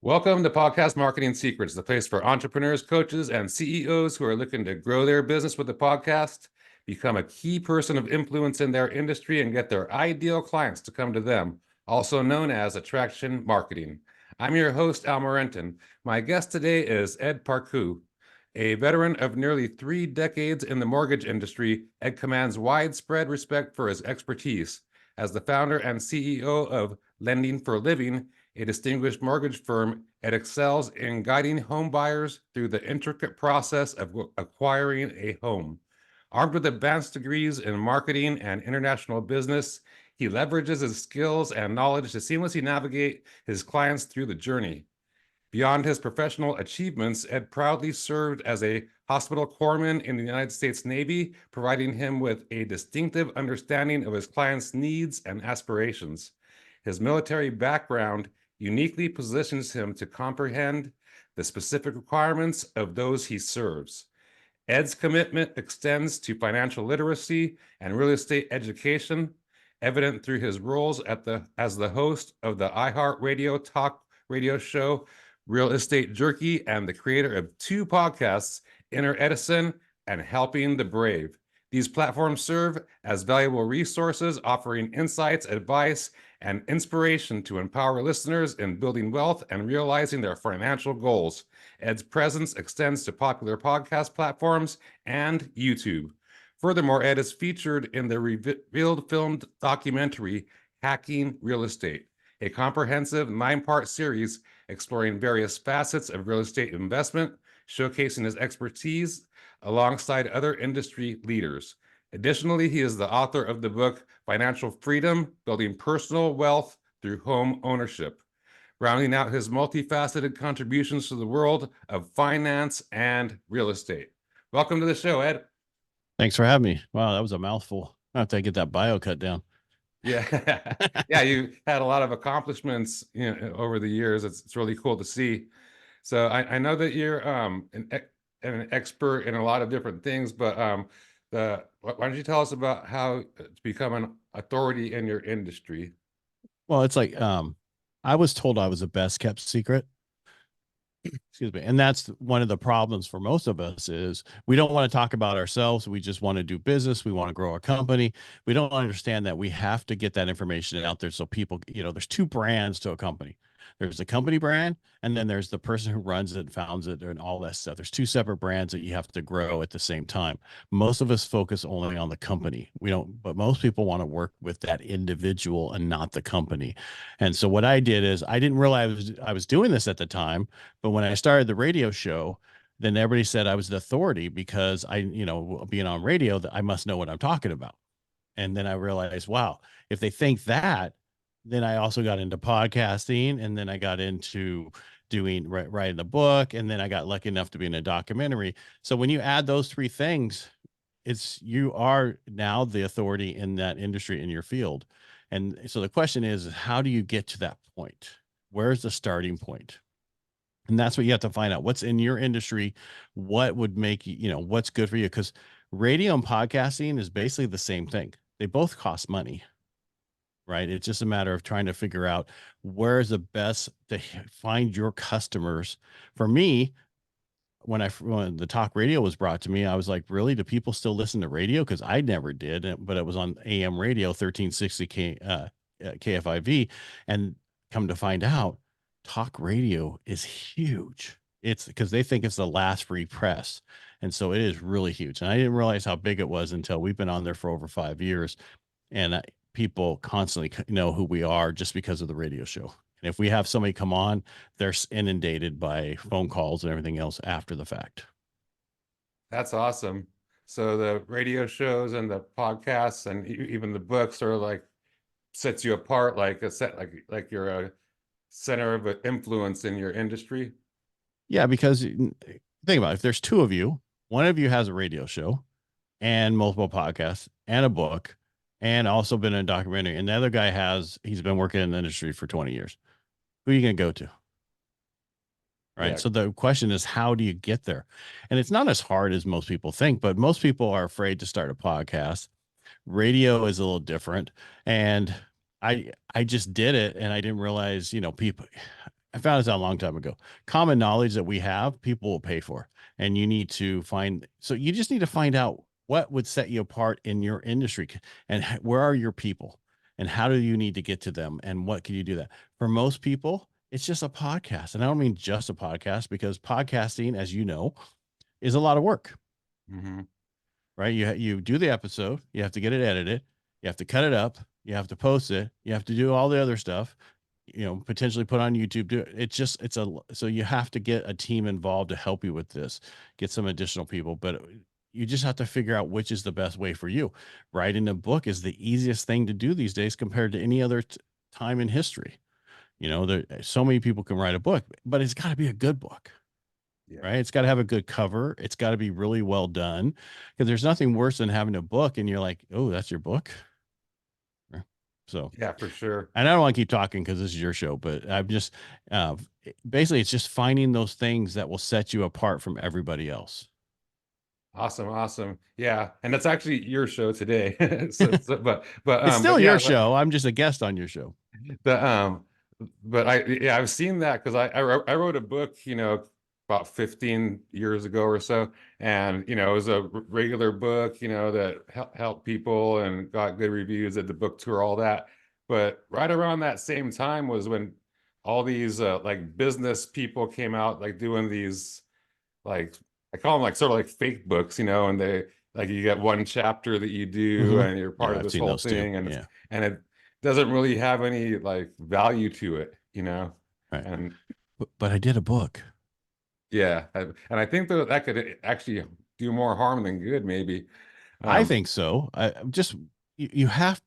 Welcome to Podcast Marketing Secrets, the place for entrepreneurs, coaches, and CEOs who are looking to grow their business with the podcast, become a key person of influence in their industry, and get their ideal clients to come to them, also known as attraction marketing. I'm your host, Al Morenton. My guest today is Ed Parcaut. A veteran of nearly 3 decades in the mortgage industry, Ed commands widespread respect for his expertise. As the founder and CEO of Lending for Living, a distinguished mortgage firm, it excels in guiding home buyers through the intricate process of acquiring a home. Armed with advanced degrees in marketing and international business, he leverages his skills and knowledge to seamlessly navigate his clients through the journey. Beyond his professional achievements, Ed proudly served as a hospital corpsman in the United States Navy, providing him with a distinctive understanding of his clients' needs and aspirations. His military background uniquely positions him to comprehend the specific requirements of those he serves. Ed's commitment extends to financial literacy and real estate education, evident through his roles as the host of the iHeartRadio talk radio show Real Estate Jerky, and the creator of 2 podcasts, Inner Edison and Helping the Brave. These platforms serve as valuable resources, offering insights, advice, and inspiration to empower listeners in building wealth and realizing their financial goals. Ed's presence extends to popular podcast platforms and YouTube. Furthermore, Ed is featured in the revealed filmed documentary, Hacking Real Estate, a comprehensive 9-part series exploring various facets of real estate investment, showcasing his expertise alongside other industry leaders. Additionally, he is the author of the book Financial Freedom: Building Personal Wealth Through Home Ownership, rounding out his multifaceted contributions to the world of finance and real estate. Welcome to the show, Ed. Thanks for having me. Wow, that was a mouthful. I have to get that bio cut down. Yeah, yeah, you had a lot of accomplishments, over the years. It's really cool to see. So I know that you're an expert in a lot of different things, but why don't you tell us about how to become an authority in your industry? Well, it's like I was told I was the best kept secret. Excuse me. And that's one of the problems for most of us is we don't want to talk about ourselves. We just want to do business. We want to grow our company. We don't understand that we have to get that information out there so people, there's 2 brands to a company. There's the company brand, and then there's the person who runs it, founds it, and all that stuff. There's 2 separate brands that you have to grow at the same time. Most of us focus only on the company. We don't, but most people want to work with that individual and not the company. And so what I did is I didn't realize I was doing this at the time, but when I started the radio show, then everybody said I was the authority because being on radio, that I must know what I'm talking about. And then I realized, wow, if they think that, then I also got into podcasting, and then I got into doing writing the book, and then I got lucky enough to be in a documentary. So when you add those 3 things, you are now the authority in that industry, in your field. And so the question is, how do you get to that point? Where's the starting point? And that's what you have to find out. What's in your industry? What would make you, what's good for you? Because radio and podcasting is basically the same thing. They both cost money, right? It's just a matter of trying to figure out where's the best to find your customers. For me, when the talk radio was brought to me, I was like, really? Do people still listen to radio? Because I never did, but it was on AM radio, 1360 KFIV. And come to find out, talk radio is huge. It's because they think it's the last free press. And so it is really huge. And I didn't realize how big it was until we've been on there for over 5 years. And people constantly know who we are just because of the radio show. And if we have somebody come on, they're inundated by phone calls and everything else after the fact. That's awesome. So the radio shows and the podcasts and even the books are like sets you apart, like like you're a center of influence in your industry. Yeah, because think about it, if there's 2 of you, one of you has a radio show and multiple podcasts and a book, and also been in a documentary, and the other guy he's been working in the industry for 20 years. Who are you going to go to? Right. Yeah. So the question is, how do you get there? And it's not as hard as most people think, but most people are afraid to start a podcast. Radio is a little different. And I just did it, and I didn't realize, people, I found this out a long time ago. Common knowledge that we have, people will pay for. And you need to find, so you just need to find out what would set you apart in your industry and where are your people and how do you need to get to them and what can you do that? For most people, it's just a podcast. And I don't mean just a podcast because podcasting, as you know, is a lot of work, Hmm. right? You do the episode, you have to get it edited, you have to cut it up, you have to post it, you have to do all the other stuff, potentially put on YouTube. So you have to get a team involved to help you with this, get some additional people, but you just have to figure out which is the best way for you. Writing a book is the easiest thing to do these days compared to any other time in history. There so many people can write a book, but it's got to be a good book, Yeah. right? It's got to have a good cover. It's got to be really well done because there's nothing worse than having a book and you're like, oh, that's your book. So, Yeah, for sure. and I don't want to keep talking because this is your show, but I'm just uh, basically it's just finding those things that will set you apart from everybody else. Awesome, awesome. Yeah, and that's actually your show today. It's still But your yeah, show. I'm just a guest on your show. the but I've seen that because I wrote a book, about 15 years ago or so, and it was a regular book, that helped people and got good reviews at the book tour, all that. But right around that same time was when all these like business people came out, like doing these, like, I call them like sort of like fake books, and they, like, you get one chapter that you do Hmm. and you're Yeah, part of I've this seen whole those too. thing, Yeah. and it doesn't really have any like value to it, Right. and But I did a book. yeah, and I think that could actually do more harm than good, maybe. I um think so. You have,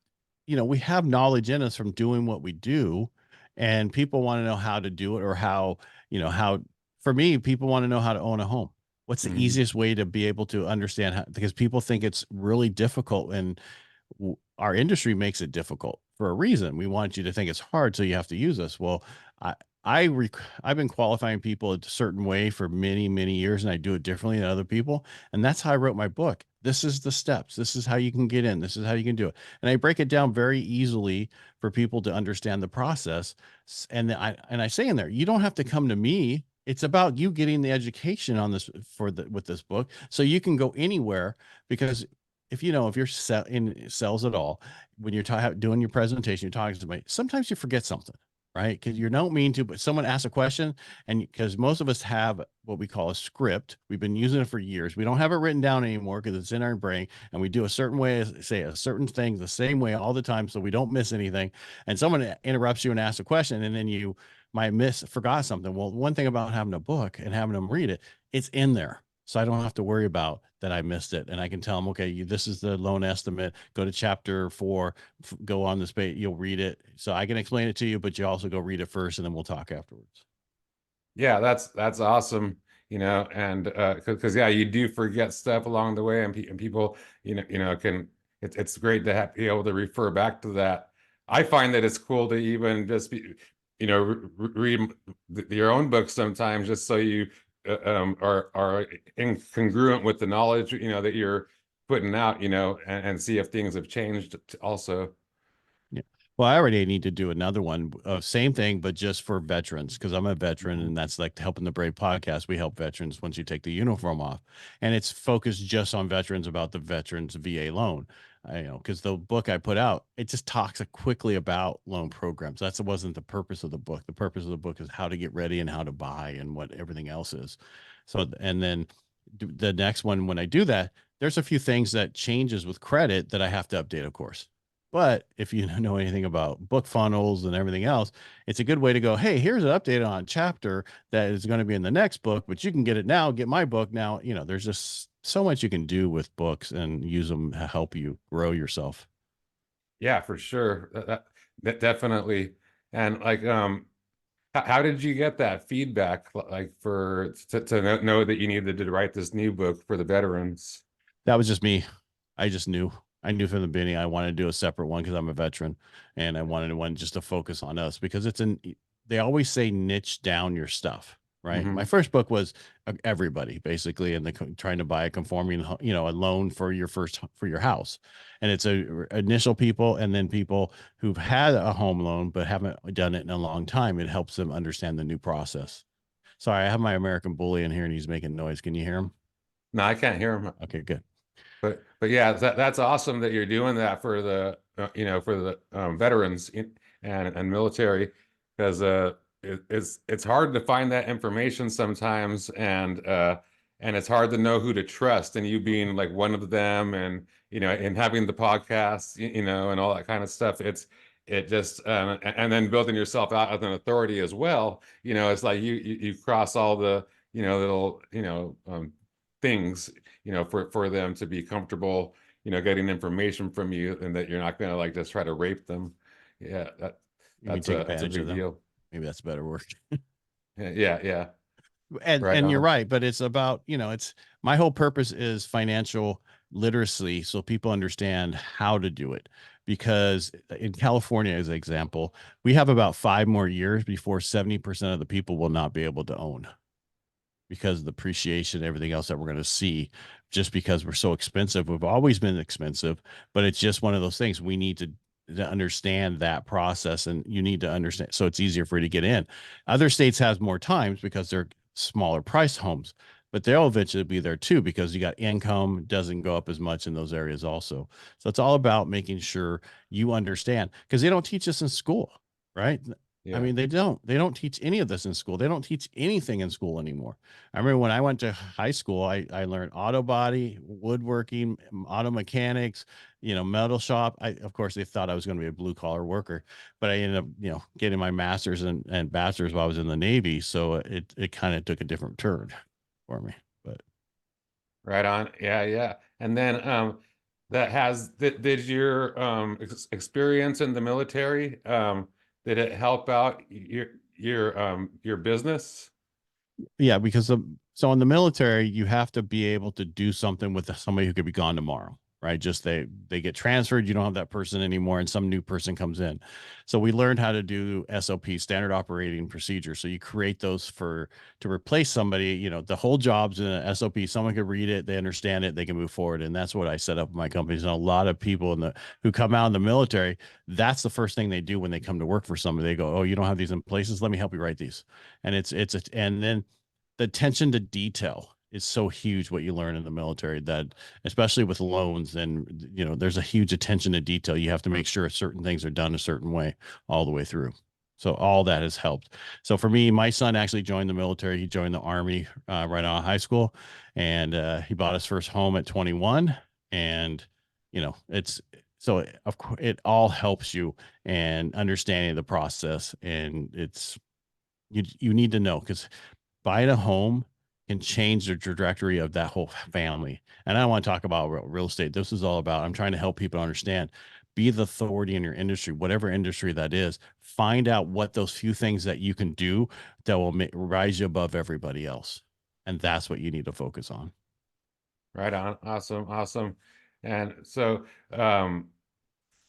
we have knowledge in us from doing what we do, and people want to know how to do it or how, for me, people want to know how to own a home. What's the mhm. easiest way to be able to understand how, because people think it's really difficult and our industry makes it difficult for a reason. We want you to think it's hard, so you have to use us. Well, I, I've been qualifying people a certain way for many, many years, and I do it differently than other people. And that's how I wrote my book. This is the steps. This is how you can get in. This is how you can do it. And I break it down very easily for people to understand the process. And I say in there, you don't have to come to me. It's about you getting the education on this with this book, so you can go anywhere. Because if you're in sales at all, when you're doing your presentation, you're talking to somebody, sometimes you forget something, right? Because you don't mean to, but someone asks a question, and because most of us have what we call a script, we've been using it for years. We don't have it written down anymore because it's in our brain, and we do a certain way, say a certain thing the same way all the time, so we don't miss anything. And someone interrupts you and asks a question, and then you might forgot something. Well, one thing about having a book and having them read it, it's in there. So I don't have to worry about that I missed it. And I can tell them, okay, this is the loan estimate. Go to chapter 4, go on this page, you'll read it. So I can explain it to you, but you also go read it first and then we'll talk afterwards. Yeah, that's awesome. And because yeah, you do forget stuff along the way, and people, can, it's great to be able to refer back to that. I find that it's cool to even just be, read your own books sometimes, just so you are incongruent with the knowledge, that you're putting out, and see if things have changed also. Yeah. Well, I already need to do another one. Same thing, but just for veterans, because I'm a veteran, Mhm. and that's like Helping the Brave podcast. We help veterans once you take the uniform off, and it's focused just on veterans about the veterans VA loan. Because the book I put out, it just talks quickly about loan programs. That wasn't the purpose of the book. The purpose of the book is how to get ready and how to buy and what everything else is. So, and then the next one, when I do that, there's a few things that changes with credit that I have to update, of course. But if you know anything about book funnels and everything else, it's a good way to go, hey, here's an update on a chapter that is going to be in the next book, but you can get it now, get my book now. There's just so much you can do with books and use them to help you grow yourself. Yeah, for sure. That definitely. And like, how did you get that feedback, like, to know that you needed to write this new book for the veterans? That was just me. I just knew. I knew from the beginning I wanted to do a separate one because I'm a veteran and I wanted one just to focus on us because they always say niche down your stuff. right? My Hmm. first book was everybody basically, and trying to buy a conforming, a loan for for your house, and it's initial people, and then people who've had a home loan but haven't done it in a long time. It helps them understand the new process. Sorry, I have my American Bully in here, and he's making noise. Can you hear him? No, I can't hear him. Okay, good. But yeah, that's awesome that you're doing that for the for the veterans and military, because it's hard to find that information sometimes, and it's hard to know who to trust. And you being like one of them, and and having the podcast, and all that kind of stuff. It just and then building yourself out as an authority as well. It's like you cross all the little things for them to be comfortable, getting information from you, and that you're not going to like just try to rape them. Yeah, You mean take that's a advantage of big them? deal. Maybe that's a better word. Yeah, yeah, yeah. Right And you're on. right, but it's about, it's my whole purpose is financial literacy so people understand how to do it. Because in California, as an example, we have about 5 more years before 70% of the people will not be able to own, because of the appreciation, everything else that we're going to see, just because we're so expensive. We've always been expensive, but it's just one of those things we need to understand that process, and you need to understand so it's easier for you to get in. Other states has more times because they're smaller price homes, but they'll eventually be there too, because you got income doesn't go up as much in those areas also. So it's all about making sure you understand, because they don't teach us in school, right? I Yeah. mean, they don't teach any of this in school. They don't teach anything in school anymore. I remember when I went to high school, I learned auto body, woodworking, auto mechanics, metal shop. Of course, they thought I was going to be a blue collar worker, but I ended up, getting my master's and bachelor's while I was in the Navy. So it kind of took a different turn for me. But Right on. Yeah, yeah. And then did your experience in the military, did it help out your business? yeah, because so in the military, you have to be able to do something with somebody who could be gone tomorrow, right? Just they get transferred, you don't have that person anymore, and some new person comes in. So we learned how to do SOP, standard operating procedure. So you create those to replace somebody. The whole job's in an SOP. Someone could read it, they understand it, they can move forward, and that's what I set up in my companies. And a lot of people who come out in the military, that's the first thing they do when they come to work for somebody. They go, "Oh, you don't have these in places? Let me help you write these." And and then the attention to detail is so huge, what you learn in the military, that especially with loans, and there's a huge attention to detail. You have to make sure certain things are done a certain way all the way through. So all that has helped. So for me, my son actually joined the military. He joined the Army right out of high school, and he bought his first home at 21. And it's so of course it all helps you and understanding the process. And you need to know, because buying a home can change the trajectory of that whole family. And I don't want to talk about real estate. This is all about, I'm trying to help people understand, be the authority in your industry, whatever industry that is. Find out what those few things that you can do that will rise you above everybody else. And that's what you need to focus on. Right on. Awesome, awesome. And so,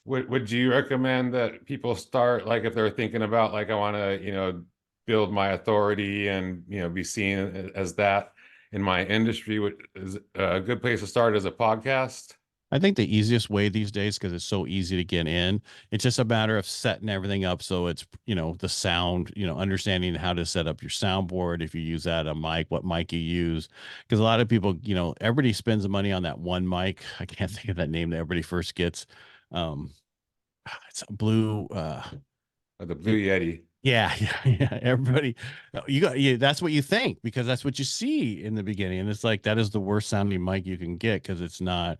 would you recommend that people start, like, if they're thinking about, like, I want to, build my authority and, be seen as that in my industry, is a good place to start as a podcast? I think the easiest way these days, because it's so easy to get in, it's just a matter of setting everything up. So it's, the sound, understanding how to set up your soundboard. If you use that, a mic, what mic you use. Because a lot of people, everybody spends the money on that one mic. I can't think of that name that everybody first gets. Um, it's a blue, The Blue Yeti. yeah, yeah. Everybody, that's what you think, because that's what you see in the beginning. And it's like, that is the worst sounding mic you can get, because it's not,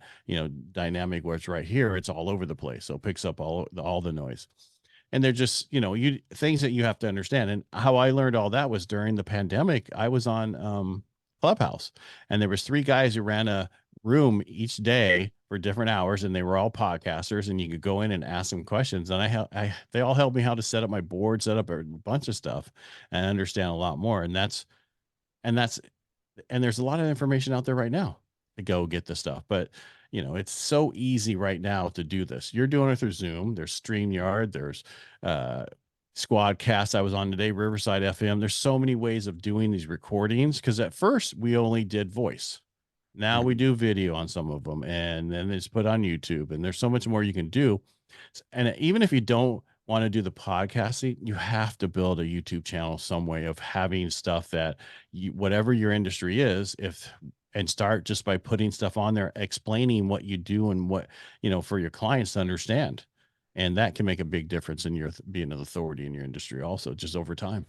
dynamic where it's right here. It's all over the place. So it picks up all the noise. And they're just, things that you have to understand. And how I learned all that was during the pandemic. I was on Clubhouse, and there was 3 guys who ran a room each day for different hours, and they were all podcasters, and you could go in and ask them questions. And they all helped me how to set up my board, set up a bunch of stuff, and understand a lot more. And that's and there's a lot of information out there right now to go get the stuff. But it's so easy right now to do this. You're doing it through Zoom. There's StreamYard. There's Squadcast I was on today, Riverside FM. There's so many ways of doing these recordings because at first we only did voice. Now we Mhm. do video on some of them, and then it's put on YouTube, and there's so much more you can do. And even if you don't want to do the podcasting, you have to build a YouTube channel, some way of having stuff that you, whatever your industry is, if and start just by putting stuff on there, explaining what you do and what, for your clients to understand. And that can make a big difference in your being an authority in your industry also, just over time.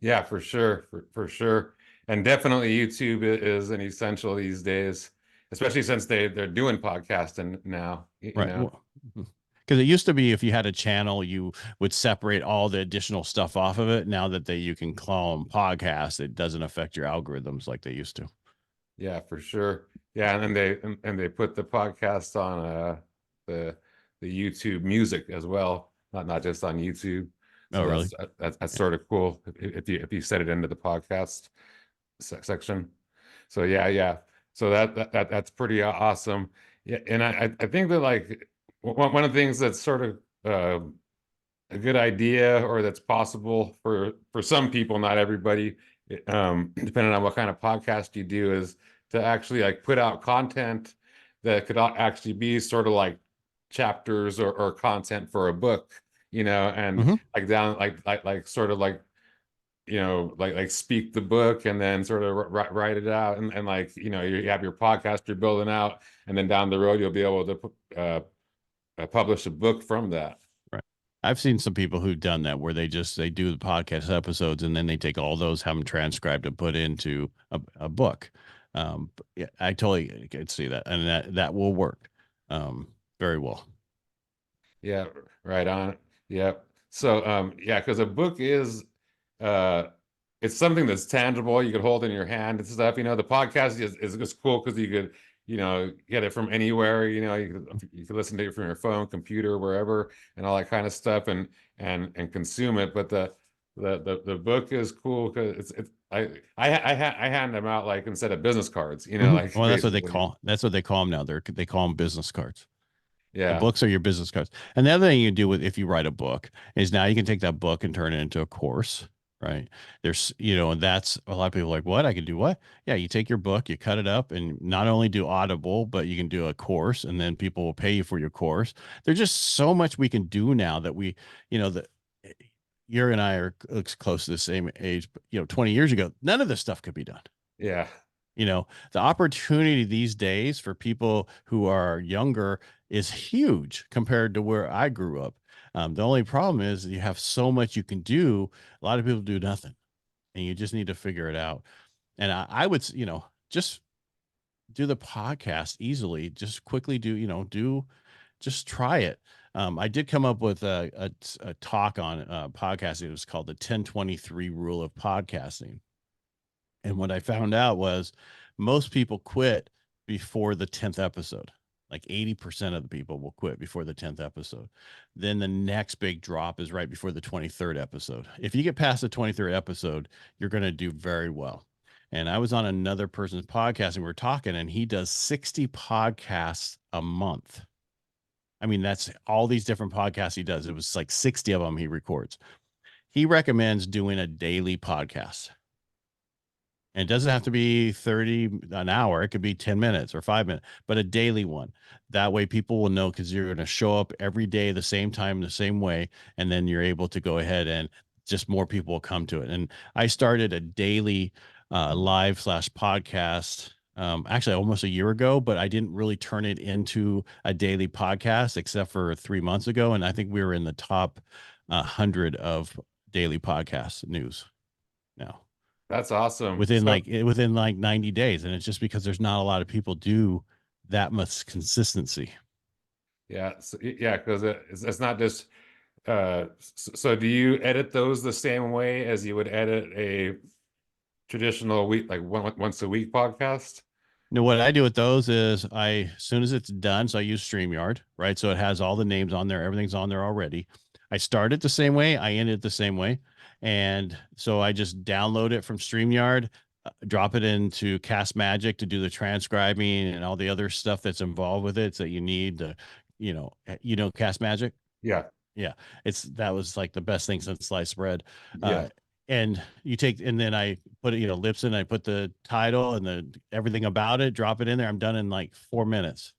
Yeah, for sure, for sure, and definitely YouTube is an essential these days, especially since they're doing podcasting now. You Right. know, Well, because it used to be if you had a channel, you would separate all the additional stuff off of it. Now that you can call them podcasts, it doesn't affect your algorithms like they used to. yeah, for sure. Yeah, and then and they put the podcast on the YouTube music as well, not just on YouTube. Oh, So really? that's Yeah. sort of cool if you set it into the podcast section. So yeah. So that's pretty awesome. Yeah, and I think that like one of the things that's sort of a good idea or that's possible for some people, not everybody, depending on what kind of podcast you do, is to actually like put out content that could actually be sort of like chapters or content for a book, and Hmm. like down like sort of like like speak the book and then sort of write it out and like you have your podcast you're building out and then down the road you'll be able to publish a book from that. Right. I've seen some people who've done that where they do the podcast episodes and then they take all those, have them transcribed and put into a book. Yeah, I totally could see that, and that will work very well. Yeah, right on. Yep. So yeah, because a book is uh it's something that's tangible, you could hold in your hand and stuff. The podcast is just cool because you could, get it from anywhere, you could listen to it from your phone, computer, wherever, and all that kind of stuff and consume it. But the book is cool because I hand them out like instead of business cards, like Well, basically. that's what they call them now. They call them business cards. The Yeah. books are your business cards. And the other thing you do with if you write a book is now you can take that book and turn it into a course, right? And that's a lot of people are like, what? I can do what? Yeah, you take your book, you cut it up, and not only do Audible, but you can do a course, and then people will pay you for your course. There's just so much we can do now that that you and I are close to the same age, but 20 years ago, none of this stuff could be done. Yeah. The opportunity these days for people who are younger is huge compared to where I grew up. The only problem is you have so much you can do. A lot of people do nothing, and you just need to figure it out. And I would, just do the podcast easily. Just quickly just try it. I did come up with a talk on podcasting. It was called the 1023 rule of podcasting. And what I found out was most people quit before the 10th episode. Like 80% of the people will quit before the 10th episode. Then the next big drop is right before the 23rd episode. If you get past the 23rd episode, you're going to do very well. And I was on another person's podcast and we are talking, and he does 60 podcasts a month. I mean, that's all these different podcasts he does. It was like 60 of them he records. He recommends doing a daily podcast. And it doesn't have to be 30 an hour. It could be 10 minutes or 5 minutes, but a daily one. That way people will know because you're going to show up every day, the same time, the same way. And then you're able to go ahead and just more people will come to it. And I started a daily live/podcast actually almost a year ago, but I didn't really turn it into a daily podcast except for 3 months ago. And I think we were in the top 100 of daily podcast news now That's awesome. within like 90 days. And it's just because there's not a lot of people do that much consistency. Yeah, yeah, because it's not just so do you edit those the same way as you would edit a traditional week, like once a week podcast? What I do with those is as soon as it's done, so I use StreamYard, right? So it has all the names on there, everything's on there already. I start it the same way, I end it the same way. And so I just download it from StreamYard, drop it into Cast Magic to do the transcribing and all the other stuff that's involved with it that you need to, Cast Magic. Yeah. Yeah, that was like the best thing since sliced bread. Yeah. And you take, and then I put it, Libsyn, I put the title and the everything about it, drop it in there. I'm done in like 4 minutes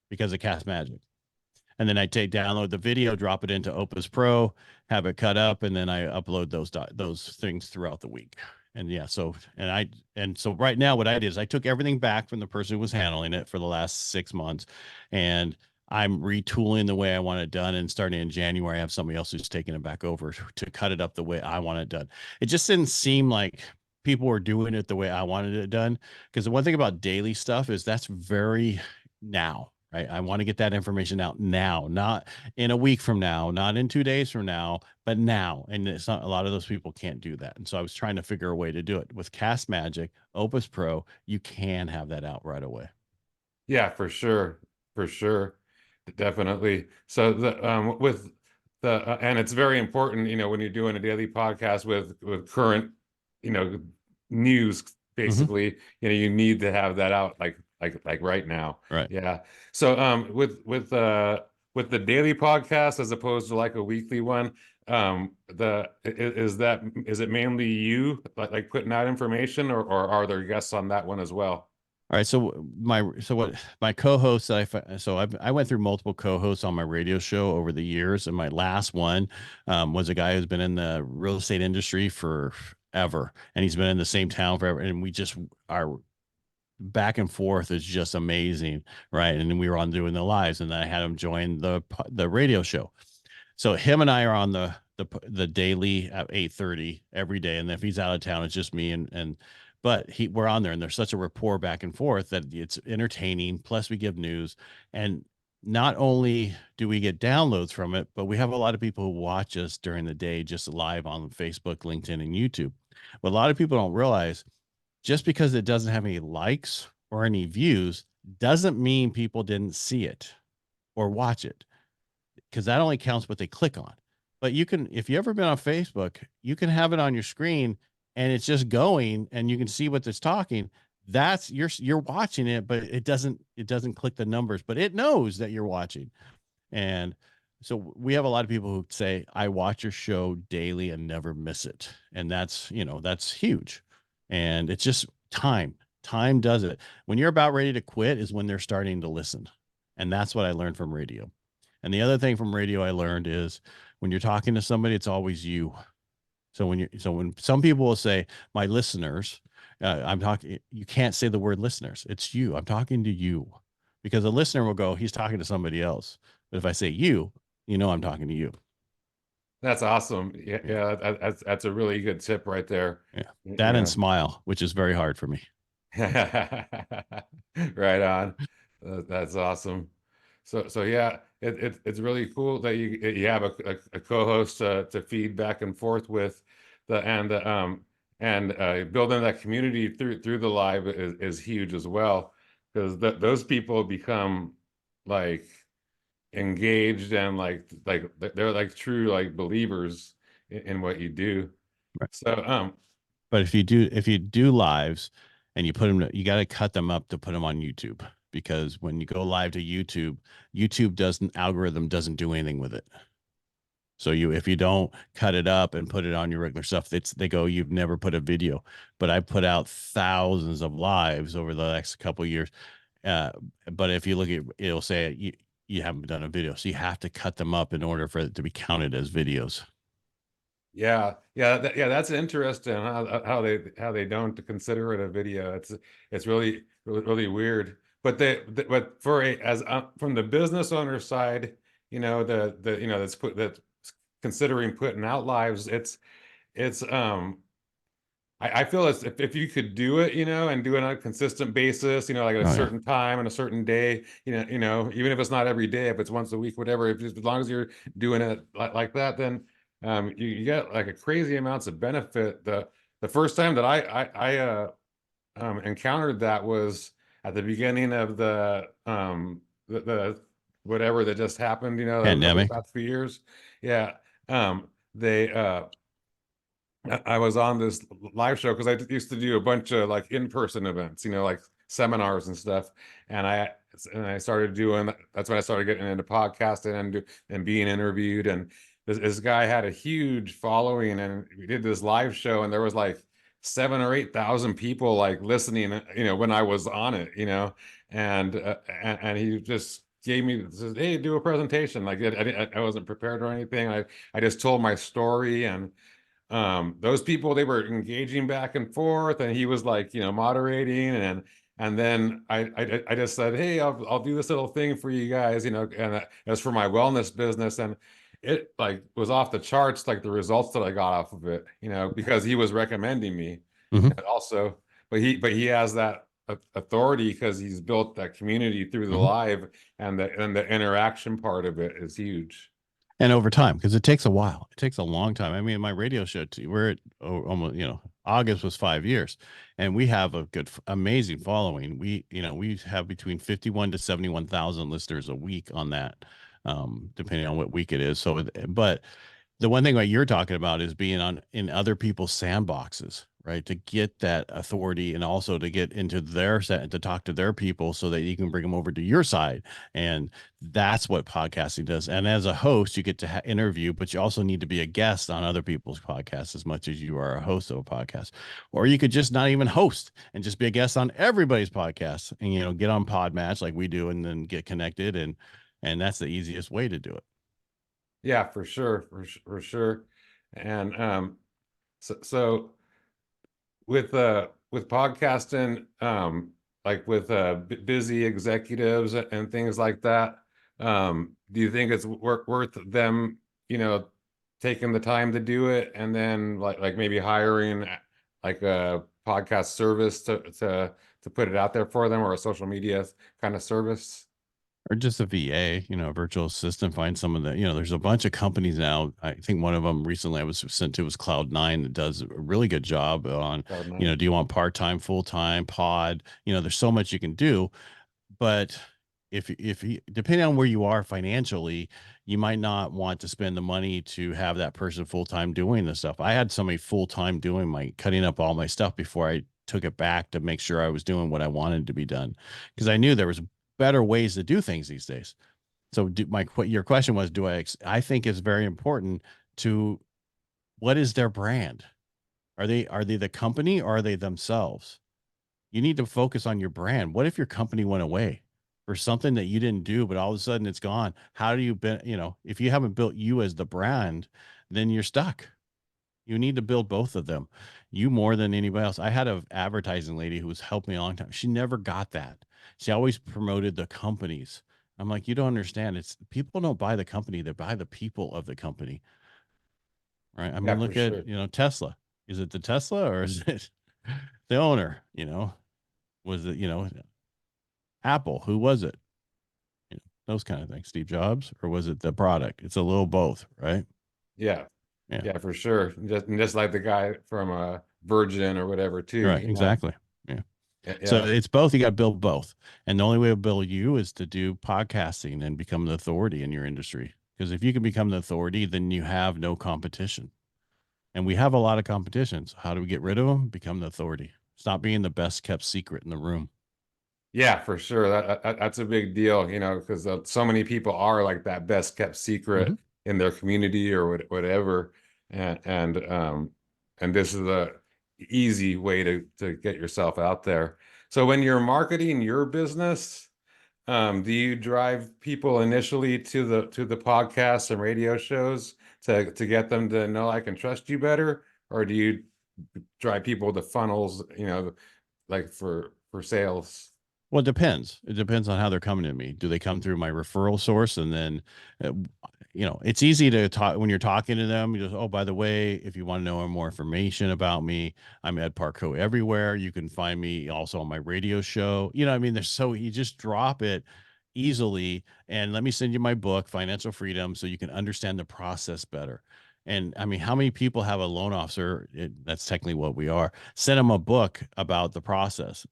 because of Cast Magic. And then I download the video, drop it into Opus Pro, have it cut up, and then I upload those things throughout the week. And yeah, so right now what I did is I took everything back from the person who was handling it for the last 6 months, and I'm retooling the way I want it done. And starting in January, I have somebody else who's taking it back over to cut it up the way I want it done. It just didn't seem like people were doing it the way I wanted it done. Because the one thing about daily stuff is that's very now, right? I want to get that information out now, not in a week from now, not in 2 days from now, but now. And it's not, a lot of those people can't do that. And so I was trying to figure a way to do it with Cast Magic, Opus Pro. You can have that out right away. Yeah, for sure. For sure. Definitely. So with the and it's very important, when you're doing a daily podcast with current, you know, news, Mm-hmm. basically, you need to have that out like right now. Right. Yeah. So with the daily podcast as opposed to like a weekly one, is it mainly you like putting out information, or are there guests on that one as well? All right. So what my co-hosts I went through multiple co-hosts on my radio show over the years, and my last one was a guy who's been in the real estate industry for ever, and he's been in the same town forever, and we just our back and forth is just amazing, right? And then we were on doing the lives, and then I had him join the radio show. So him and I are on the daily at 8:30 every day, and if he's out of town, it's just me and but we're on there, and there's such a rapport back and forth that it's entertaining. Plus, we give news, and not only do we get downloads from it, but we have a lot of people who watch us during the day, just live on Facebook, LinkedIn, and YouTube. What a lot of people don't realize, just because it doesn't have any likes or any views, doesn't mean people didn't see it or watch it, because that only counts what they click on. But you can, if you ever been on Facebook, you can have it on your screen and it's just going and you can see what it's talking. That's you're watching it, but it doesn't click the numbers, but it knows that you're watching. And so we have a lot of people who say, I watch your show daily and never miss it. And that's huge. And it's just time. Time does it. When you're about ready to quit is when they're starting to listen. And that's what I learned from radio. And the other thing from radio I learned is when you're talking to somebody, it's always you. So when some people will say, my listeners, I'm talking, you can't say the word listeners. It's you. I'm talking to you, because a listener will go, he's talking to somebody else. But if I say you, I'm talking to you. That's awesome. Yeah, Yeah. yeah, that's a really good tip right there. Yeah. That and Yeah. smile, which is very hard for me. Right on. That's awesome. So yeah, it's really cool that you have a co-host to feed back and forth with, the and building that community through the live is huge as well, because those people become like engaged and like they're like true like believers in what you do. Right. So But if you do lives and you put them, you got to cut them up to put them on YouTube, because when you go live to YouTube, algorithm doesn't do anything with it. So if you don't cut it up and put it on your regular stuff, they go, you've never put a video. But I put out thousands of lives over the next couple of years. Uh, but if you look at, it'll say you haven't done a video, so you have to cut them up in order for it to be counted as videos. yeah, that's interesting how they don't consider it a video. It's really weird. But for a as from the business owner side, that's considering putting out lives, it's I feel as if you could do it, and do it on a consistent basis, like at a Oh yeah. certain time and a certain day, even if it's not every day, if it's once a week, whatever, if as long as you're doing it like that, then you get like a crazy amounts of benefit. The first time that I encountered that was at the beginning of the whatever that just happened, over the Pandemic. past few years. Yeah. They I was on this live show because I used to do a bunch of like in-person events, like seminars and stuff. And and I started doing, that's when I started getting into podcasting and being interviewed. And this guy had a huge following, and we did this live show, and there was like 7 or 8 thousand people like listening, when I was on it, and he just gave me, says, hey, do a presentation. Like I wasn't prepared or anything. I just told my story, and those people, they were engaging back and forth, and he was like, moderating, and then I just said, hey, I'll do this little thing for you guys, and it was for my wellness business, and it like was off the charts, like the results that I got off of it, because he was recommending me. Hmm. And also, but he has that authority because he's built that community through the Hmm. live, and the interaction part of it is huge. And over time, because it takes a while, it takes a long time. I mean, my radio show, we're at almost, August was 5 years, and we have a good, amazing following. We have between 51 to 71,000 listeners a week on that, depending on what week it is. So, but the one thing that you're talking about is being on in other people's sandboxes, right? To get that authority, and also to get into their set and to talk to their people so that you can bring them over to your side. And that's what podcasting does. And as a host, you get to interview, but you also need to be a guest on other people's podcasts as much as you are a host of a podcast. Or you could just not even host and just be a guest on everybody's podcast, and get on Podmatch like we do, and then get connected, and that's the easiest way to do it. Yeah, for sure, for sure. And so with podcasting, like with busy executives and things like that, do you think it's worth them, taking the time to do it, and then like maybe hiring like a podcast service to put it out there for them, or a social media kind of service? Or just a VA, a virtual assistant. Find some of the, there's a bunch of companies now. I think one of them recently I was sent to was Cloud9, that does a really good job on, Cloud nine. do you want part-time, full-time, pod? There's so much you can do. But if you, depending on where you are financially, you might not want to spend the money to have that person full-time doing the stuff. I had somebody full-time doing my cutting up all my stuff before I took it back to make sure I was doing what I wanted to be done, because I knew there was better ways to do things these days. So your question was, I think it's very important to, what is their brand? Are they the company, or are they themselves? You need to focus on your brand. What if your company went away for something that you didn't do, but all of a sudden it's gone? How do you, if you haven't built you as the brand, then you're stuck. You need to build both of them, you more than anybody else. I had an advertising lady who was helping me a long time. She never got that. She always promoted the companies. I'm like, you don't understand. It's people don't buy the company, they buy the people of the company. Right. I Yeah, mean, for look at, sure. Tesla. Is it the Tesla, or is it the owner? Was it, Apple? Who was it? Those kind of things. Steve Jobs, or was it the product? It's a little both, right? Yeah. Yeah. Yeah, for sure. Just like the guy from Virgin or whatever too, Right. Exactly. Yeah. So Yeah. it's both. You got to build both. And the only way to build you is to do podcasting and become the authority in your industry. Because if you can become the authority, then you have no competition. And we have a lot of competitions. How do we get rid of them? Become the authority. Stop being the best kept secret in the room. Yeah, for sure. That's a big deal, because so many people are like that best kept Hmm. secret in their community or whatever. And this is a easy way to get yourself out there. So when you're marketing your business, do you drive people initially to the podcasts and radio shows to get them to know, I can trust you better, or do you drive people to funnels, like for sales? Well, it depends. It depends on how they're coming to me. Do they come through my referral source? And then, uh, it's easy to talk when you're talking to them. You just, oh, by the way, if you want to know more information about me, I'm at Parcaut everywhere. You can find me also on my radio show. I mean, there's so you just drop it easily. And let me send you my book, Financial Freedom, so you can understand the process better. And I mean, how many people have a loan officer? That's technically what we are. Send them a book about the process.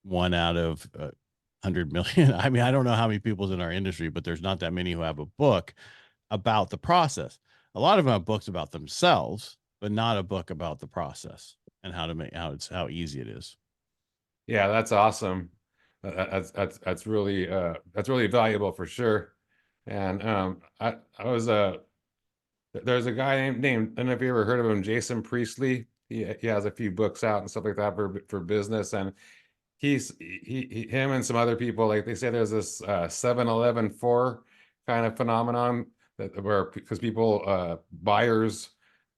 One out of 100 million. I mean, I don't know how many people's in our industry, but there's not that many who have a book about the process. A lot of them have books about themselves, but not a book about the process and how to make how easy it is. Yeah, that's awesome. That's really valuable for sure. And I was there's a guy named, I don't know if you ever heard of him, Jason Priestley. He has a few books out and stuff like that for business. And him and some other people, like they say there's this 7-Eleven 4 kind of phenomenon that where because people buyers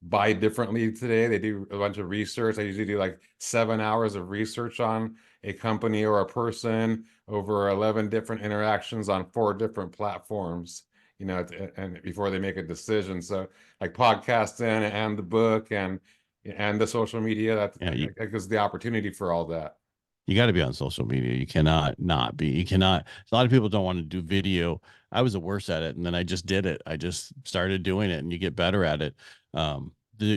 buy differently today. They do a bunch of research. They usually do like 7 hours of research on a company or a person over 11 different interactions on 4 different platforms, and before they make a decision. So like podcasting and the book and the social media, Yeah, that gives the opportunity for all that. you got to be on social media. You cannot not be. You cannot. A lot of people don't want to do video. I was the worst at it, and then I just did it. I just started doing it, and you get better at it.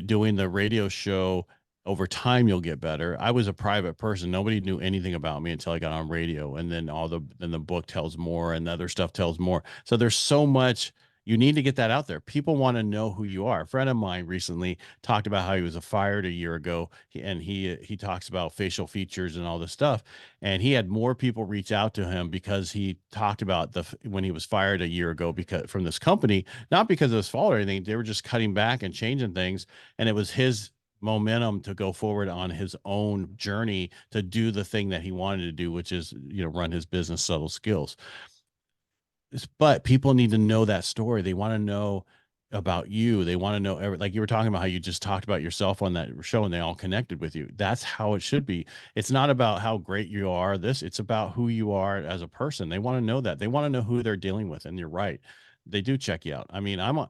Doing the radio show over time, you'll get better. I was a private person. Nobody knew anything about me until I got on radio, and then the book tells more, and the other stuff tells more. So there's so much. You need to get that out there. People want to know who you are. A friend of mine recently talked about how he was fired a year ago, and he talks about facial features and all this stuff. And he had more people reach out to him because he talked about when he was fired a year ago because from this company, not because of his fault or anything. They were just cutting back and changing things, and it was his momentum to go forward on his own journey to do the thing that he wanted to do, which is run his business subtle skills. But people need to know that story. They want to know about you. They want to know like you were talking about how you just talked about yourself on that show and they all connected with you. That's how it should be. It's not about how great you are. It's about who you are as a person. They want to know that. They want to know who they're dealing with. And you're right. They do check you out. I mean, I'm an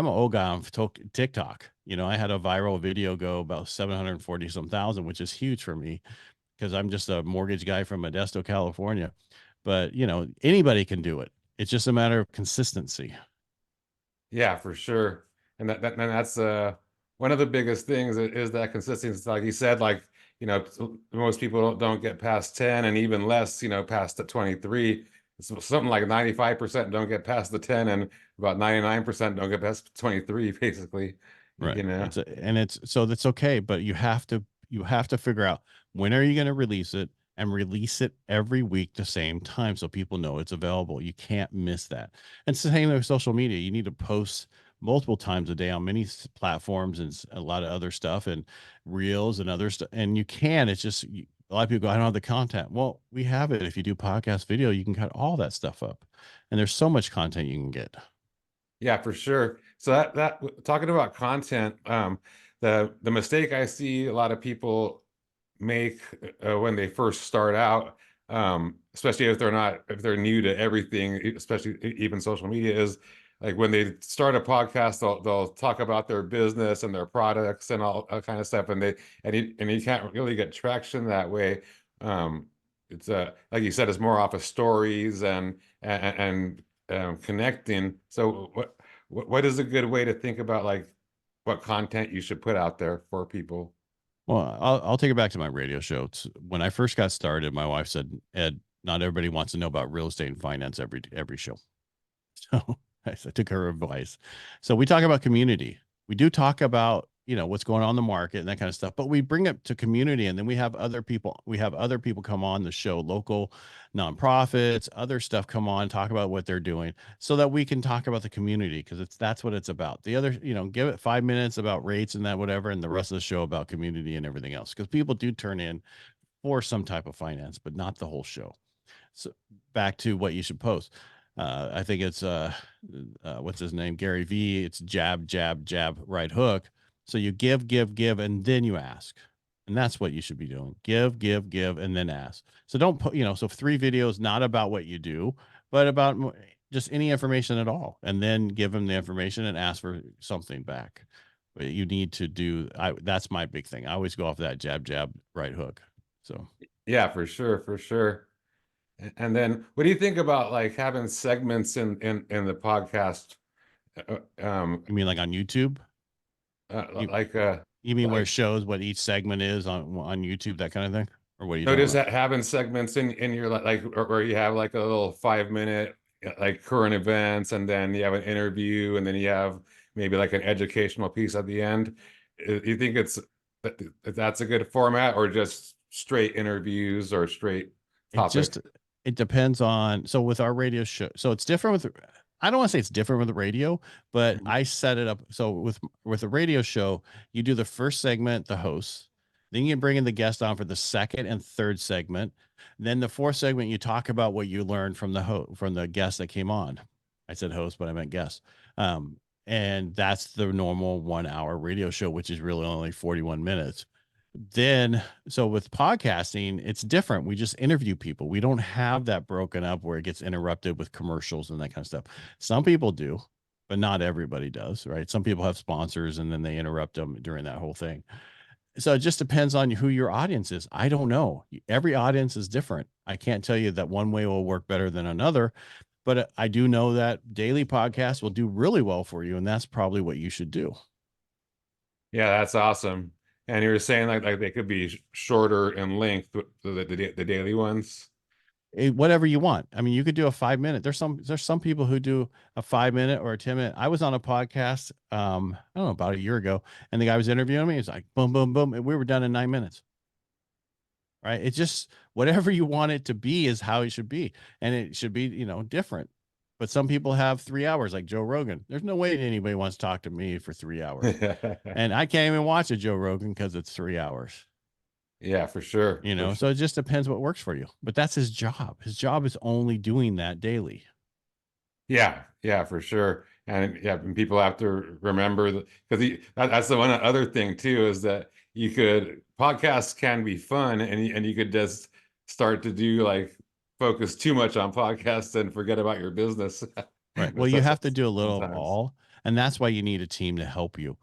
old guy on TikTok. I had a viral video go about 740 some thousand, which is huge for me because I'm just a mortgage guy from Modesto, California. But anybody can do it. It's just a matter of consistency. Yeah, for sure. And that's one of the biggest things is that consistency. Like you said, like, most people don't get past 10 and even less, past the 23. So something like 95% don't get past the 10 and about 99% don't get past 23, basically, Right. you know. So that's okay, but you have to figure out when are you going to release it and release it every week the same time so people know it's available. You can't miss that. And it's the same with social media. You need to post multiple times a day on many platforms and a lot of other stuff and reels and other stuff. And you can, it's just a lot of people go, I don't have the content. Well, we have it. If you do podcast video, you can cut all that stuff up. And there's so much content you can get. Yeah, for sure. So that talking about content, the mistake I see a lot of people make when they first start out, especially if they're new to everything, especially even social media, is like when they start a podcast, they'll talk about their business and their products and all kind of stuff, and you can't really get traction that way. It's like you said, it's more off of stories and connecting. So what is a good way to think about like what content you should put out there for people? Well, I'll take it back to my radio show. When I first got started, my wife said, "Ed, not everybody wants to know about real estate and finance every show." So I took her advice. So we talk about community. We do talk about, what's going on in the market and that kind of stuff, but we bring it to community. And then we have other people. We have other people come on the show, local nonprofits, other stuff come on, talk about what they're doing so that we can talk about the community because that's what it's about. The other, give it 5 minutes about rates and that, whatever, and the rest of the show about community and everything else. Because people do turn in for some type of finance, but not the whole show. So back to what you should post. I think it's what's his name, Gary V. It's jab, jab, jab, right hook. So you give, and then you ask, and that's what you should be doing. Give, give, and then ask. So don't put, so 3 videos not about what you do, but about just any information at all, and then give them the information and ask for something back. But you need to do. That's my big thing. I always go off that jab, jab, right hook. So Yeah, for sure, for sure. And then what do you think about like having segments in the podcast? you mean like on YouTube? Uh, You like uh You mean where it like shows what each segment is on YouTube, that kind of thing? Or what are you no, talking just about? having segments in your where you have like a little 5 minute like current events, and then you have an interview, and then you have maybe like an educational piece at the end. You think that's a good format, or just straight interviews or straight It topic? just it depends on, so with our radio show, so it's different with, I don't want to say it's different with the radio, but Mhm. I set it up so with a radio show, you do the first segment, the host, then you bring in the guest on for the second and third segment, then the fourth segment you talk about what you learned from from the guest that came on. I said host, but I meant guest. Um, and that's the normal 1 hour radio show, which is really only 41 minutes. Then, so with podcasting, it's different. We just interview people. We don't have that broken up where it gets interrupted with commercials and that kind of stuff. Some people do, but not everybody does, right? Some people have sponsors and then they interrupt them during that whole thing. So it just depends on who your audience is. I don't know. Every audience is different. I can't tell you that one way will work better than another, but I do know that daily podcasts will do really well for you. And that's probably what you should do. Yeah, that's awesome. And you were saying like they could be shorter in length, the daily ones. Whatever you want. I mean, you could do a 5 minute. There's some people who do a 5 minute or a 10 minute. I was on a podcast, I don't know, about a year ago, and the guy was interviewing me. He's like, boom, boom, boom, and we were done in 9 minutes. Right? It's just whatever you want it to be is how it should be, and it should be, different. But some people have 3 hours, like Joe Rogan. There's no way anybody wants to talk to me for 3 hours, and I can't even watch a Joe Rogan because it's 3 hours. Yeah, for sure. For So sure. it just depends what works for you. But that's his job. His job is only doing that daily. Yeah, yeah, for sure. And yeah, and people have to remember that because that's the one other thing too is that you could podcasts can be fun and you could just start to do like focus too much on podcasts and forget about your business. Right. Well, you have to do a little of Sometimes. all, and that's why you need a team to help you.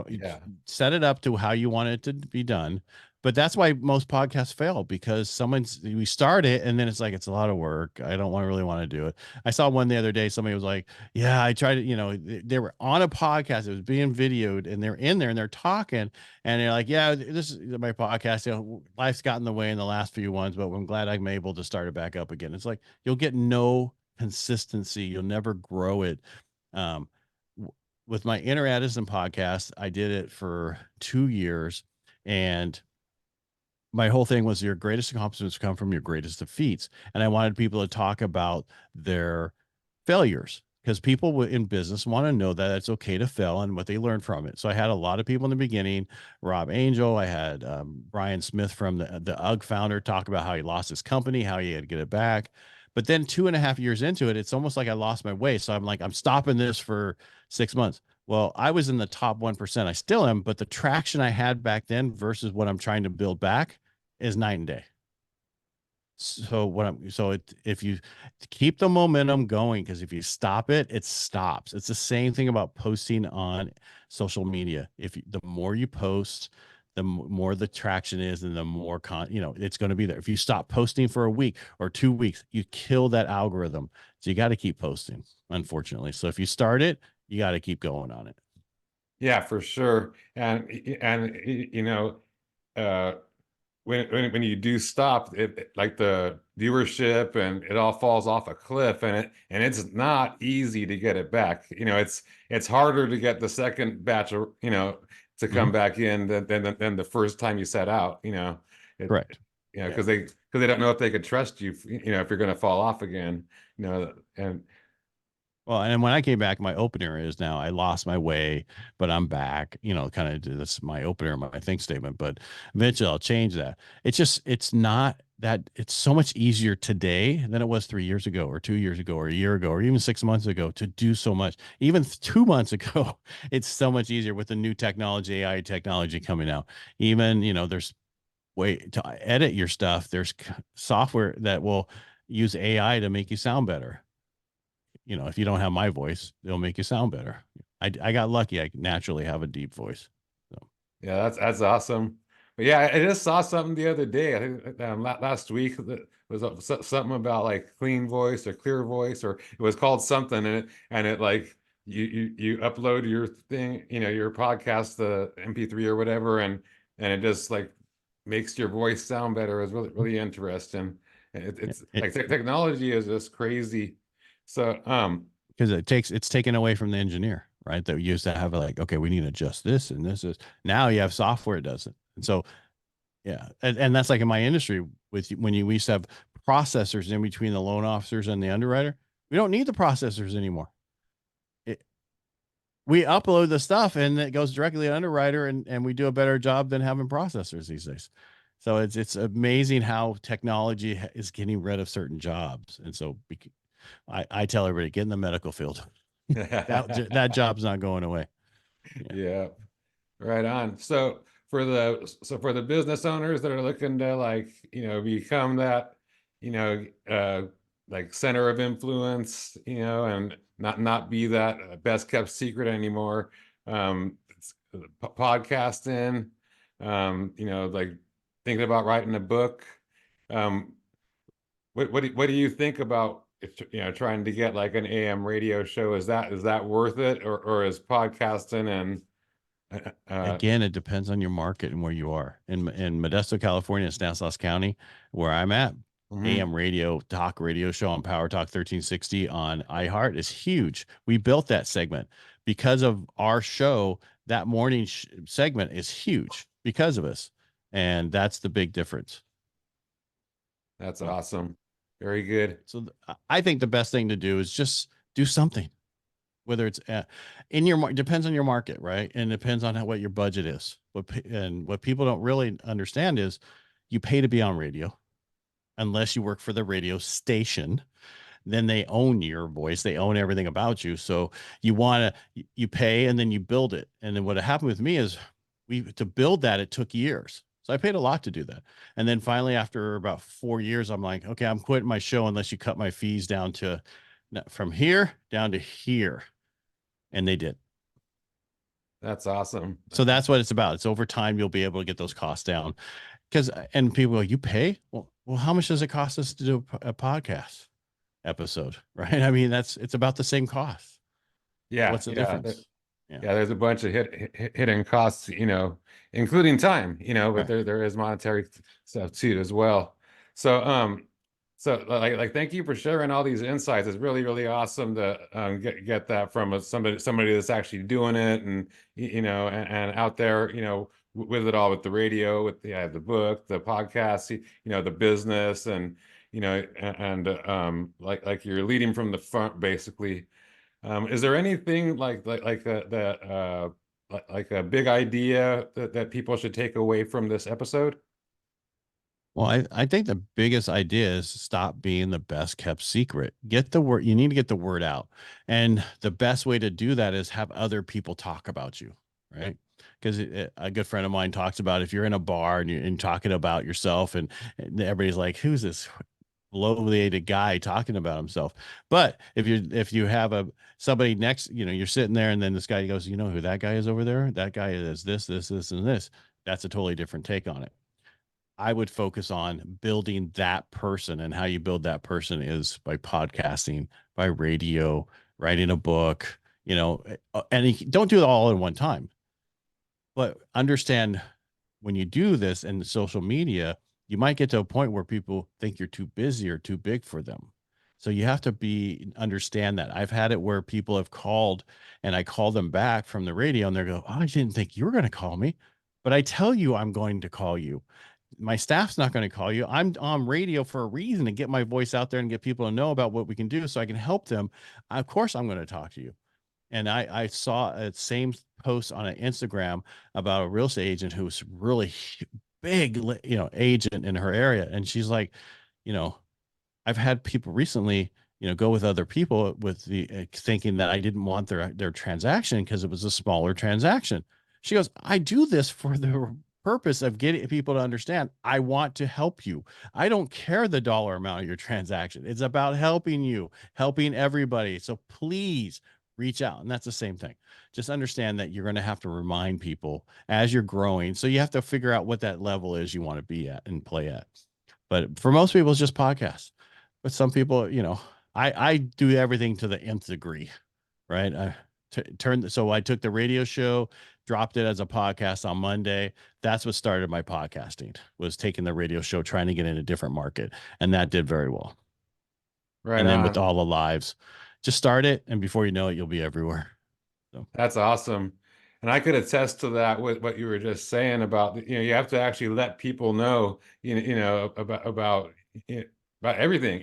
Yeah. Set it up to how you want it to be done. But that's why most podcasts fail, because we start it and then it's like, it's a lot of work. I don't really want to do it. I saw one the other day. Somebody was like, yeah, I tried it. They were on a podcast. It was being videoed and they're in there and they're talking and they're like, yeah, this is my podcast. Life's got in the way in the last few ones, but I'm glad I'm able to start it back up again. It's like, you'll get no consistency. You'll never grow it. Um, with my Inner Edison podcast, I did it for 2 years, and my whole thing was your greatest accomplishments come from your greatest defeats. And I wanted people to talk about their failures, because people in business want to know that it's okay to fail and what they learned from it. So I had a lot of people in the beginning, Rob Angel. I had Brian Smith from the UGG founder talk about how he lost his company, how he had to get it back. But then 2.5 years into it, it's almost like I lost my way. So I'm like, I'm stopping this for 6 months. Well, I was in the top 1%. I still am, but the traction I had back then versus what I'm trying to build back is night and day. If you keep the momentum going, because if you stop it, it stops. It's the same thing about posting on social media. The more you post, the more the traction is, and the more it's going to be there. If you stop posting for a week or 2 weeks, you kill that algorithm. So you got to keep posting, unfortunately. So if you start it, you got to keep going on it. Yeah, for sure. And uh when you do stop like the viewership and it all falls off a cliff and it's not easy to get it back. It's harder to get the second batch of, to Mhm. come back in than the first time you set out, it, Correct. Yeah. because they don't know if they could trust you, if you're going to fall off again, and Well, and when I came back, my opener is now I lost my way, but I'm back. Kind of this my opener, my think statement. But eventually, I'll change that. It's not that it's so much easier today than it was 3 years ago, or 2 years ago, or a year ago, or even 6 months ago to do so much. Even 2 months ago, it's so much easier with the new technology, AI technology coming out. Even there's way to edit your stuff. There's software that will use AI to make you sound better. If you don't have my voice, they'll make you sound better. I got lucky. I naturally have a deep voice. So yeah, that's awesome. But yeah, I just saw something the other day. I think last week that was something about like clean voice or clear voice, or it was called something, and it like you upload your thing, your podcast, the MP3 or whatever, and it just like makes your voice sound better. It was really really interesting. It's like technology is just crazy. So because it's taken away from the engineer, right? That we used to have like, okay, we need to adjust this and this is now you have software that does it. And so yeah, and that's like in my industry with when we used to have processors in between the loan officers and the underwriter. We don't need the processors anymore. It, we upload the stuff and it goes directly to underwriter, and we do a better job than having processors these days. So it's amazing how technology is getting rid of certain jobs. And so I tell everybody, get in the medical field. That job's not going away. Yeah. Yeah, right on. For the business owners that are looking to, like, become that, you know, uh like center of influence, and not be that best kept secret anymore. Podcasting, like thinking about writing a book. Um, what do you think about, trying to get like an AM radio show? Is that worth it, or is podcasting and Again, it depends on your market and where you are. In Modesto, California, Stanislaus County, where I'm at, mhm. AM radio, talk radio show on Power Talk 1360 on iHeart is huge. We built that segment because of our show. That morning segment is huge because of us. And that's the big difference. That's So, awesome. Very good. I think the best thing to do is just do something, whether it's in your depends on your market, right? And depends on what your budget is. What people don't really understand is you pay to be on radio unless you work for the radio station. Then they own your voice, they own everything about you. So you pay and then you build it. And then what happened with me is to build that, it took years. So I paid a lot to do that. And then finally, after about 4 years, I'm like, okay, I'm quitting my show unless you cut my fees down to from here down to here. And they did. That's awesome. So that's what it's about. It's over time you'll be able to get those costs down. Because and people go, you pay? Well, how much does it cost us to do a podcast episode? Right? I mean, it's about the same cost. Yeah, What's the yeah. difference? Yeah. Yeah, there's a bunch of hidden costs, including time, but Right. there is monetary stuff too as well. So like thank you for sharing all these insights. It's really, really awesome to get that from somebody that's actually doing it, and and out there, with it all, with the radio, with the book, the podcast, the business, and like you're leading from the front basically. Is there anything like that like a big idea that people should take away from this episode? Well, I think the biggest idea is stop being the best kept secret. Get the word, you need to get the word out. And the best way to do that is have other people talk about you, right? Because a good friend of mine talks about if you're in a bar and you're talking about yourself, and everybody's like, who's this low-rated guy talking about himself? But if you have somebody next, you're sitting there and then this guy goes, you know who that guy is over there? That guy is this, and this. That's a totally different take on it. I would focus on building that person, and how you build that person is by podcasting, by radio, writing a book, and don't do it all in one time, but understand when you do this in social media, you might get to a point where people think you're too busy or too big for them. So you have to understand that. I've had it where people have called and I call them back from the radio and they go, oh, I didn't think you were going to call me, but I tell you, I'm going to call you. My staff's not going to call you. I'm on radio for a reason, to get my voice out there and get people to know about what we can do so I can help them. Of course, I'm going to talk to you. And I saw a same post on an Instagram about a real estate agent who's really big, agent in her area. And she's like, you know, I've had people recently, go with other people with the thinking that I didn't want their transaction because it was a smaller transaction. She goes, I do this for the purpose of getting people to understand I want to help you. I don't care the dollar amount of your transaction. It's about helping you, helping everybody. So please reach out. And that's the same thing. Just understand that you're going to have to remind people as you're growing. So you have to figure out what that level is you want to be at and play at. But for most people, it's just podcasts. But some people, I do everything to the nth degree, right? So I took the radio show, dropped it as a podcast on Monday. That's what started my podcasting, was taking the radio show, trying to get in a different market. And that did very well. Right And then with on. all the lives, just start it. And before you know it, you'll be everywhere. So That's awesome. And I could attest to that with what you were just saying about, you have to actually let people know, about about everything.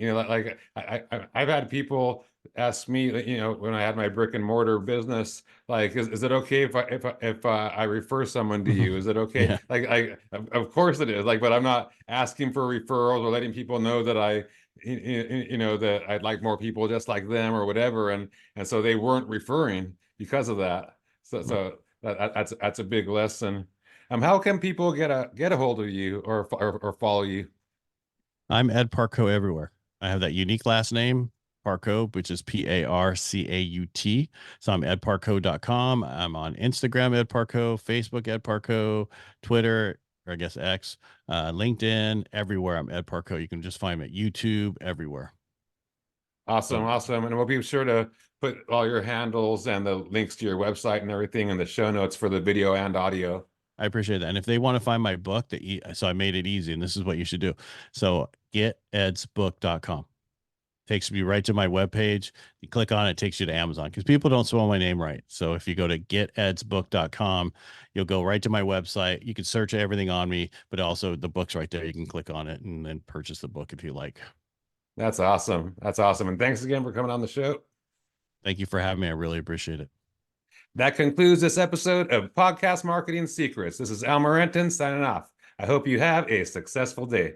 I've had people ask me, when I had my brick and mortar business, like, is it okay if I refer someone to you? Is it okay? Yeah. Of course it is. Like, but I'm not asking for referrals or letting people know that that I'd like more people just like them or whatever. And so they weren't referring because of that. That's a big lesson. How can people get a hold of you or follow you? I'm Ed Parcaut everywhere. I have that unique last name, Parcaut, which is Parcaut. So I'm edparcaut.com. I'm on Instagram, Ed Parcaut, Facebook, Ed Parcaut, Twitter, or I guess X, LinkedIn, everywhere. I'm Ed Parcaut. You can just find me at YouTube, everywhere. Awesome, So awesome. And we'll be sure to put all your handles and the links to your website and everything in the show notes for the video and audio. I appreciate that. And if they want to find my book, so I made it easy, and this is what you should do. So getedsbook.com. Takes me right to my webpage. You click on it, it takes you to Amazon because people don't spell my name right. So if you go to getedsbook.com, you'll go right to my website. You can search everything on me, but also the book's right there. You can click on it and then purchase the book if you like. That's awesome. That's awesome. And thanks again for coming on the show. Thank you for having me. I really appreciate it. That concludes this episode of Podcast Marketing Secrets. This is Al Morenton signing off. I hope you have a successful day.